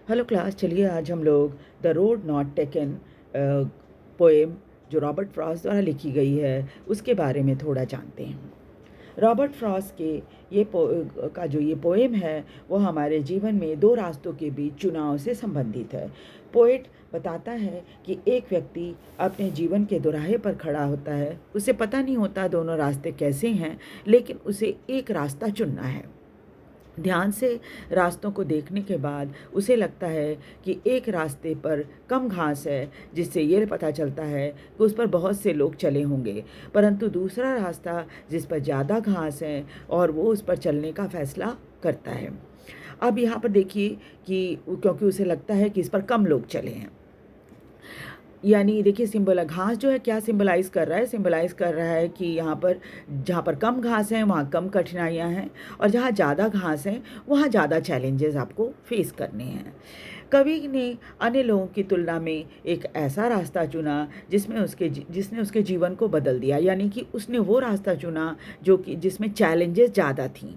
Hello class, चलिए आज हम लोग the road not taken poem जो रॉबर्ट फ्रॉस्ट द्वारा लिखी गई है उसके बारे में थोड़ा जानते हैं। रॉबर्ट फ्रॉस्ट के ये पोएम है वो हमारे जीवन में दो रास्तों के बीच चुनाव से संबंधित है। पोएट बताता है कि एक व्यक्ति अपने जीवन के दोराहे पर खड़ा होता है, उसे पता नहीं होता दोनों रास्ते कैसे हैं, लेकिन उसे एक रास्ता चुनना है। ध्यान से रास्तों को देखने के बाद उसे लगता है कि एक रास्ते पर कम घास है, जिससे ये पता चलता है कि उस पर बहुत से लोग चले होंगे, परंतु दूसरा रास्ता जिस पर ज़्यादा घास है और वो उस पर चलने का फैसला करता है। अब यहाँ पर देखिए कि क्योंकि उसे लगता है कि इस पर कम लोग चले हैं, यानी देखिए सिंबल घास जो है क्या सिंबलाइज़ कर रहा है, सिंबलाइज़ कर रहा है कि यहाँ पर जहाँ पर कम घास है वहाँ कम कठिनाइयाँ हैं, और जहाँ ज़्यादा घास है वहाँ ज़्यादा चैलेंजेस आपको फेस करने हैं। कवि ने अन्य लोगों की तुलना में एक ऐसा रास्ता चुना जिसने उसके जीवन को बदल दिया, यानी कि उसने वो रास्ता चुना जो कि जिसमें चैलेंजेस ज़्यादा थी।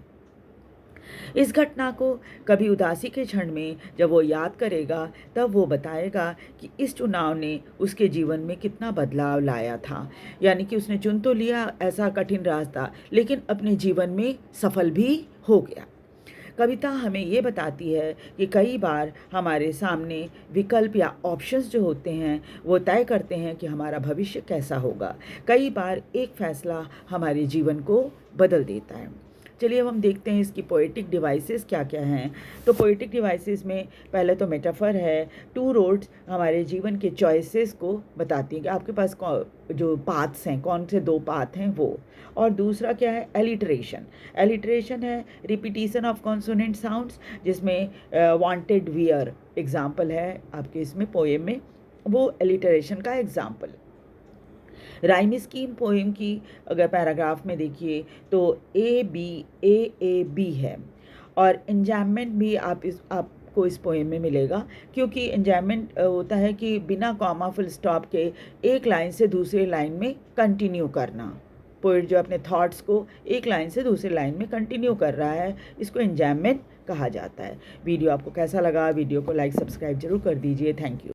इस घटना को कभी उदासी के क्षण में जब वो याद करेगा तब वो बताएगा कि इस चुनाव ने उसके जीवन में कितना बदलाव लाया था, यानी कि उसने चुन तो लिया ऐसा कठिन रास्ता, लेकिन अपने जीवन में सफल भी हो गया। कविता हमें ये बताती है कि कई बार हमारे सामने विकल्प या ऑप्शंस जो होते हैं वो तय करते हैं कि हमारा भविष्य कैसा होगा। कई बार एक फैसला हमारे जीवन को बदल देता है। चलिए अब हम देखते हैं इसकी पोएटिक डिवाइसेस क्या क्या हैं। तो पोएटिक डिवाइसेस में पहले तो मेटाफर है। टू रोड्स हमारे जीवन के चॉइसेस को बताती हैं कि आपके पास जो पाथ्स हैं, कौन से दो पाथ हैं वो। और दूसरा क्या है, एलिट्रेशन। एलिट्रेशन है रिपीटिशन ऑफ कॉन्सोनेंट साउंड्स, जिसमें वांटेड वियर एग्जाम्पल है आपके इसमें पोएम में, वो एलिट्रेशन का एग्जाम्पल। राइम स्कीम पोएम की अगर पैराग्राफ में देखिए तो ए बी है, और इंजैममेंट भी आपको इस पोएम में मिलेगा, क्योंकि इंजैममेंट होता है कि बिना कॉमा फुल स्टॉप के एक लाइन से दूसरी लाइन में कंटिन्यू करना। पोएट जो अपने थॉट्स को एक लाइन से दूसरी लाइन में कंटिन्यू कर रहा है, इसको इंजैममेंट कहा जाता है। वीडियो आपको कैसा लगा? वीडियो को लाइक सब्सक्राइब जरूर कर दीजिए। Thank you.